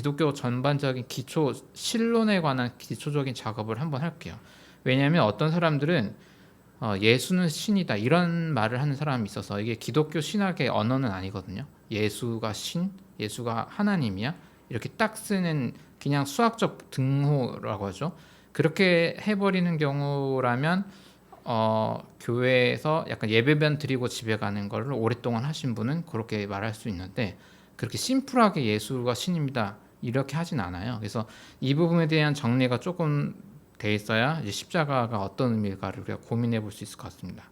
기독교 전반적인 기초 신론에 관한 기초적인 작업을 한번 할게요. 왜냐하면 어떤 사람들은 예수는 신이다 이런 말을 하는 사람이 있어서 이게 기독교 신학의 언어는 아니거든요. 예수가 신, 예수가 하나님이야 이렇게 딱 쓰는 그냥 수학적 등호라고 하죠. 그렇게 해버리는 경우라면 교회에서 약간 예배만 드리고 집에 가는 거를 오랫동안 하신 분은 그렇게 말할 수 있는데 그렇게 심플하게 예수가 신입니다 이렇게 하진 않아요. 그래서 이 부분에 대한 정리가 조금 돼 있어야 이제 십자가가 어떤 의미일까를 우리가 고민해 볼 수 있을 것 같습니다.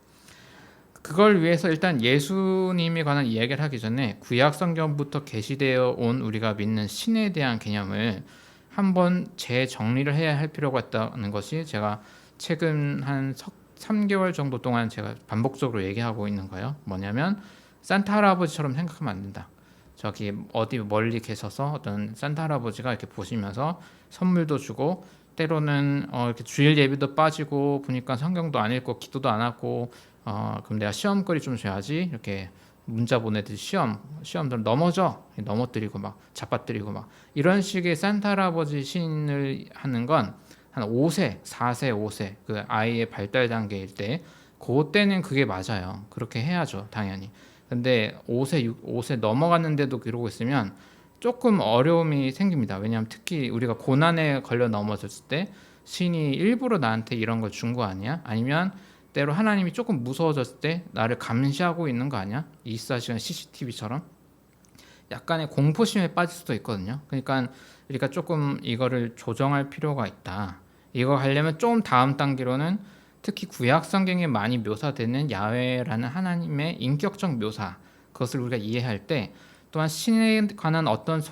그걸 위해서 일단 예수님에 관한 이야기를 하기 전에 구약 성경부터 계시되어 온 우리가 믿는 신에 대한 개념을 한번 재정리를 해야 할 필요가 있다는 것이 제가 최근 한 3개월 정도 동안 제가 반복적으로 얘기하고 있는 거예요. 뭐냐면 산타 할아버지처럼 생각하면 안 된다. 저기 어디 멀리 계셔서 어떤 산타 할아버지가 이렇게 보시면서 선물도 주고 때로는 이렇게 주일 예배도 빠지고 보니까 성경도 안 읽고 기도도 안 하고 그럼 내가 시험거리 좀 줘야지 이렇게 문자 보내듯이 시험들 넘어뜨리고 막 잡아뜨리고 막 이런 식의 산타 할아버지 신을 하는 건 한 5세, 4세, 5세 그 아이의 발달 단계일 때 그때는 그게 맞아요. 그렇게 해야죠, 당연히. 근데 5세 넘어갔는데도 그러고 있으면 조금 어려움이 생깁니다. 왜냐하면 특히 우리가 고난에 걸려 넘어졌을 때 신이 일부러 나한테 이런 걸 준 거 아니야? 아니면 때로 하나님이 조금 무서워졌을 때 나를 감시하고 있는 거 아니야? 24시간 CCTV처럼 약간의 공포심에 빠질 수도 있거든요. 그러니까 우리가 조금 이거를 조정할 필요가 있다. 이거 하려면 좀 다음 단계로는 특히 구약 성경에 많이 묘사되는 야훼라는 하나님의 인격적 묘사 그것을 우리가 이해할 때 또한 신에 관한 어떤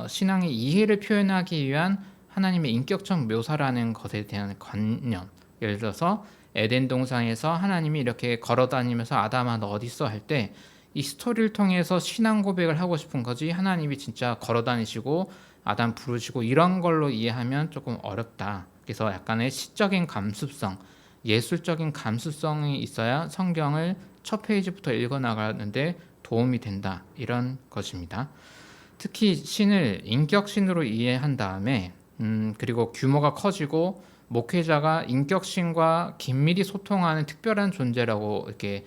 신앙의 이해를 표현하기 위한 하나님의 인격적 묘사라는 것에 대한 관념 예를 들어서 에덴 동산에서 하나님이 이렇게 걸어다니면서 아담아 너 어디 있어 할 때 이 스토리를 통해서 신앙 고백을 하고 싶은 거지 하나님이 진짜 걸어다니시고 아담 부르시고 이런 걸로 이해하면 조금 어렵다. 그래서 약간의 시적인 감수성, 예술적인 감수성이 있어야 성경을 첫 페이지부터 읽어나가는데 도움이 된다. 이런 것입니다. 특히 신을 인격신으로 이해한 다음에 그리고 규모가 커지고 목회자가 인격신과 긴밀히 소통하는 특별한 존재라고 이렇게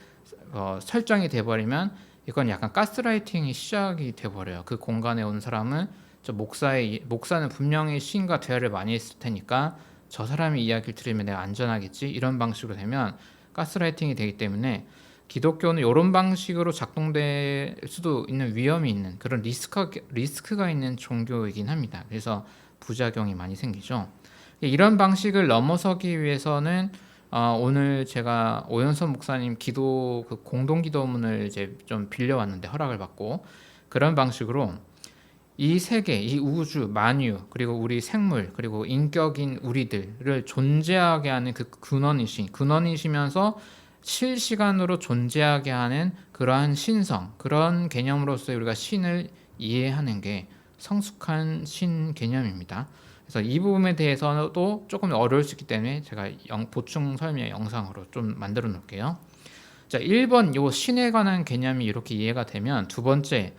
설정이 돼버리면 이건 약간 가스라이팅이 시작이 돼버려요. 그 공간에 온 사람은 목사는 분명히 신과 대화를 많이 했을 테니까 저 사람이 이야기를 들으면 내가 안전하겠지 이런 방식으로 되면 가스라이팅이 되기 때문에 기독교는 이런 방식으로 작동될 수도 있는 위험이 있는 그런 리스크가 있는 종교이긴 합니다. 그래서 부작용이 많이 생기죠. 이런 방식을 넘어서기 위해서는 오늘 제가 오연선 목사님 기도 그 공동 기도문을 이제 좀 빌려왔는데 허락을 받고 그런 방식으로 이 세계, 이 우주, 만유, 그리고 우리 생물, 그리고 인격인 우리들을 존재하게 하는 그 근원이시면서 실시간으로 존재하게 하는 그러한 신성, 그런 개념으로서 우리가 신을 이해하는 게 성숙한 신 개념입니다. 그래서 이 부분에 대해서도 조금 어려울 수 있기 때문에 제가 보충 설명 영상으로 좀 만들어 놓을게요. 자, 1번 요 신에 관한 개념이 이렇게 이해가 되면 두 번째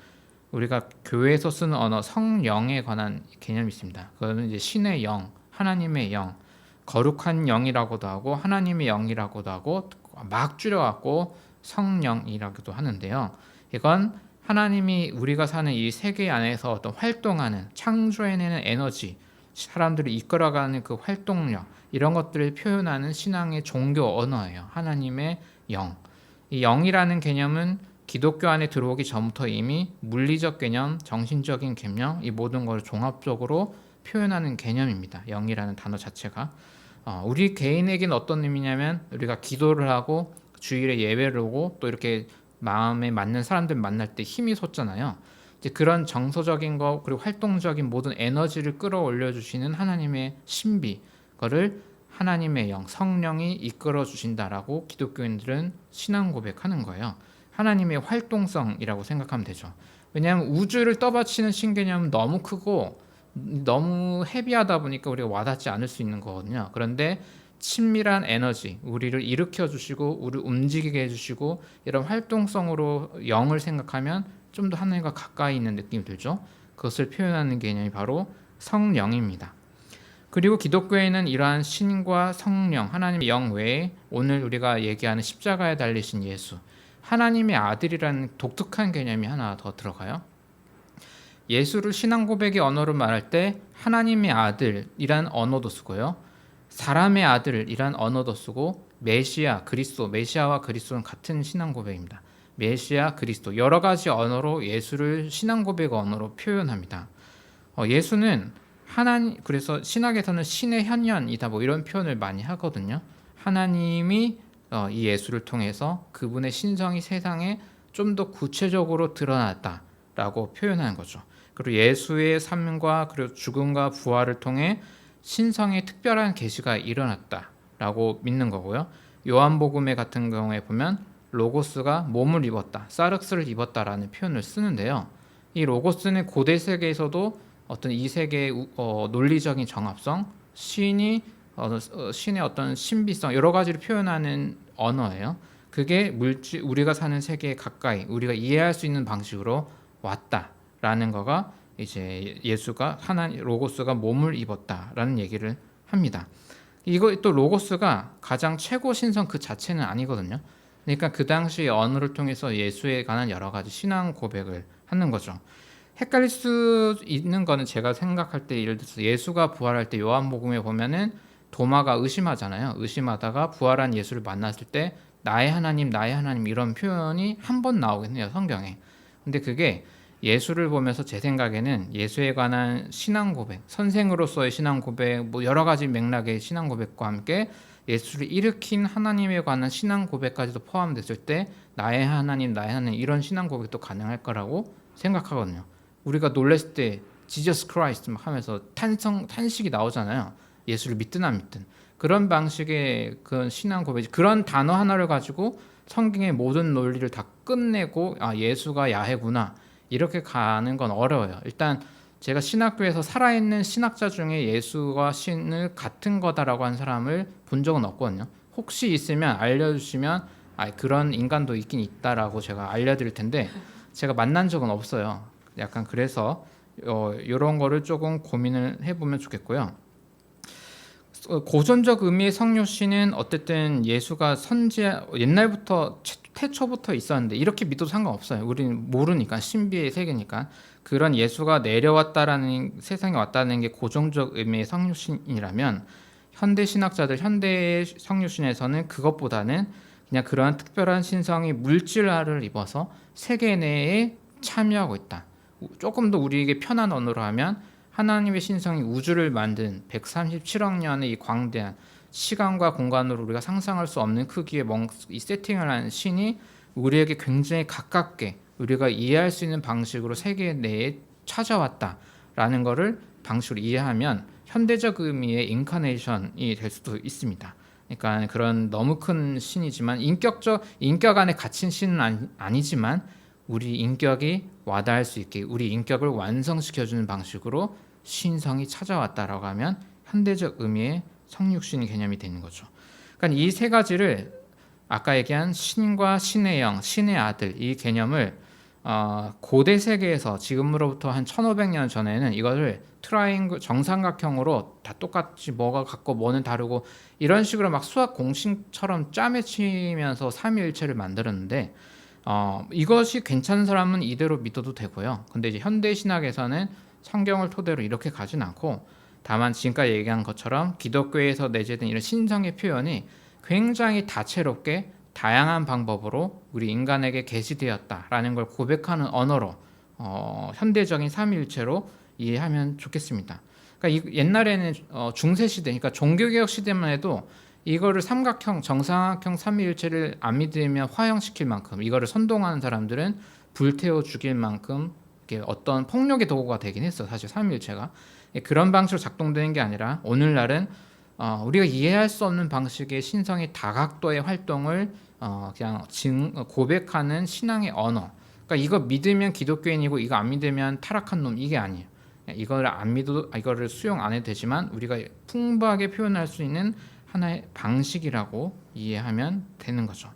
우리가 교회에서 쓰는 언어 성령에 관한 개념이 있습니다. 그거는 이제 신의 영, 하나님의 영, 거룩한 영이라고도 하고 하나님의 영이라고도 하고 막 줄여갖고 성령이라고도 하는데요. 이건 하나님이 우리가 사는 이 세계 안에서 어떤 활동하는 창조해내는 에너지, 사람들을 이끌어가는 그 활동력 이런 것들을 표현하는 신앙의 종교 언어예요. 하나님의 영. 이 영이라는 개념은 기독교 안에 들어오기 전부터 이미 물리적 개념, 정신적인 개념 이 모든 걸 종합적으로 표현하는 개념입니다. 영이라는 단어 자체가 우리 개인에게는 어떤 의미냐면 우리가 기도를 하고 주일에 예배를 오고 또 이렇게 마음에 맞는 사람들 만날 때 힘이 솟잖아요. 이제 그런 정서적인 거 그리고 활동적인 모든 에너지를 끌어올려 주시는 하나님의 신비 그거를 하나님의 영, 성령이 이끌어 주신다라고 기독교인들은 신앙 고백하는 거예요. 하나님의 활동성이라고 생각하면 되죠. 왜냐하면 우주를 떠받치는 신개념은 너무 크고 너무 헤비하다 보니까 우리가 와닿지 않을 수 있는 거거든요. 그런데 친밀한 에너지, 우리를 일으켜 주시고 우리를 움직이게 해주시고 이런 활동성으로 영을 생각하면 좀 더 하나님과 가까이 있는 느낌이 들죠. 그것을 표현하는 개념이 바로 성령입니다. 그리고 기독교에는 이러한 신과 성령, 하나님의 영 외에 오늘 우리가 얘기하는 십자가에 달리신 예수, 하나님의 아들이라는 독특한 개념이 하나 더 들어가요. 예수를 신앙 고백의 언어로 말할 때 하나님의 아들이란 언어도 쓰고요. 사람의 아들이란 언어도 쓰고 메시아, 그리스도, 메시아와 그리스도는 같은 신앙 고백입니다. 메시아, 그리스도 여러 가지 언어로 예수를 신앙 고백 언어로 표현합니다. 예수는 하나님, 그래서 신학에서는 신의 현현이다 뭐 이런 표현을 많이 하거든요. 하나님이 이 예수를 통해서 그분의 신성이 세상에 좀 더 구체적으로 드러났다라고 표현하는 거죠. 그리고 예수의 삶과 그리고 죽음과 부활을 통해 신성의 특별한 계시가 일어났다라고 믿는 거고요. 요한복음에 같은 경우에 보면 로고스가 몸을 입었다, 사르스를 입었다라는 표현을 쓰는데요. 이 로고스는 고대 세계에서도 어떤 이 세계의 논리적인 정합성, 신의 어떤 신비성 여러 가지를 표현하는 언어예요. 그게 우리가 사는 세계에 가까이 우리가 이해할 수 있는 방식으로 왔다라는 거가 이제 예수가 하나님 로고스가 몸을 입었다라는 얘기를 합니다. 이거 또 로고스가 가장 최고 신성 그 자체는 아니거든요. 그러니까 그 당시 언어를 통해서 예수에 관한 여러 가지 신앙 고백을 하는 거죠. 헷갈릴 수 있는 거는 제가 생각할 때 예를 들어서 예수가 부활할 때 요한복음에 보면은 도마가 의심하잖아요. 의심하다가 부활한 예수를 만났을 때 나의 하나님 이런 표현이 한 번 나오긴 해요, 성경에. 근데 그게 예수를 보면서 제 생각에는 예수에 관한 신앙 고백, 선생으로서의 신앙 고백, 뭐 여러 가지 맥락의 신앙 고백과 함께 예수를 일으킨 하나님에 관한 신앙 고백까지도 포함됐을 때 나의 하나님 이런 신앙 고백도 가능할 거라고 생각하거든요. 우리가 놀랐을 때 지저스 크라이스트 막 하면서 탄식이 나오잖아요. 예수를 믿든 안 믿든. 그런 방식의 그 신앙 고백, 그런 단어 하나를 가지고 성경의 모든 논리를 다 끝내고 예수가 야훼구나 이렇게 가는 건 어려워요. 일단 제가 신학교에서 살아있는 신학자 중에 예수와 신을 같은 거다라고 한 사람을 본 적은 없거든요. 혹시 있으면 알려주시면 그런 인간도 있긴 있다라고 제가 알려드릴 텐데 제가 만난 적은 없어요. 약간 그래서 이런 거를 조금 고민을 해보면 좋겠고요. 고전적 의미의 성육신은 어쨌든 예수가 옛날부터 태초부터 있었는데 이렇게 믿어도 상관없어요. 우리는 모르니까, 신비의 세계니까. 그런 예수가 내려왔다라는, 세상에 왔다는 게 고정적 의미의 성육신이라면 현대 신학자들, 현대의 성육신에서는 그것보다는 그냥 그러한 특별한 신성이 물질화를 입어서 세계 내에 참여하고 있다. 조금 더 우리에게 편한 언어로 하면 하나님의 신성이 우주를 만든 137억 년의 이 광대한 시간과 공간으로 우리가 상상할 수 없는 크기의 이 세팅을 한 신이 우리에게 굉장히 가깝게 우리가 이해할 수 있는 방식으로 세계 내에 찾아왔다라는 것을 방식으로 이해하면 현대적 의미의 인카네이션이 될 수도 있습니다. 그러니까 그런 너무 큰 신이지만 인격 안에 갇힌 신은 아니지만 우리 인격이 와닿을 수 있게 우리 인격을 완성시켜주는 방식으로 신성이 찾아왔다라고 하면 현대적 의미의 성육신 개념이 되는 거죠. 그러니까 이 세 가지를 아까 얘기한 신과 신의 영, 신의 아들 이 개념을 고대 세계에서 지금으로부터 한 1500년 전에는 이것을 트라이앵글 정삼각형으로 다 똑같이 뭐가 같고 뭐는 다르고 이런 식으로 막 수학 공식처럼 짜매치면서 삼위일체를 만들었는데 이것이 괜찮은 사람은 이대로 믿어도 되고요. 근데 이제 현대 신학에서는 성경을 토대로 이렇게 가진 않고 다만 지금까지 얘기한 것처럼 기독교에서 내재된 이런 신성의 표현이 굉장히 다채롭게 다양한 방법으로 우리 인간에게 계시되었다라는 걸 고백하는 언어로 현대적인 삼위일체로 이해하면 좋겠습니다. 그러니까 옛날에는 중세 시대, 그러니까 종교개혁 시대만 해도 이거를 삼각형, 정삼각형 삼위일체를 안 믿으면 화형시킬 만큼 이거를 선동하는 사람들은 불태워 죽일 만큼 어떤 폭력의 도구가 되긴 했어. 사실 삼위일체가 그런 방식으로 작동되는 게 아니라 오늘날은 우리가 이해할 수 없는 방식의 신성의 다각도의 활동을 그냥 고백하는 신앙의 언어. 그러니까 이거 믿으면 기독교인이고 이거 안 믿으면 타락한 놈 이게 아니에요. 이거를 안 믿어도 이거를 수용 안 해도 되지만 우리가 풍부하게 표현할 수 있는 하나의 방식이라고 이해하면 되는 거죠.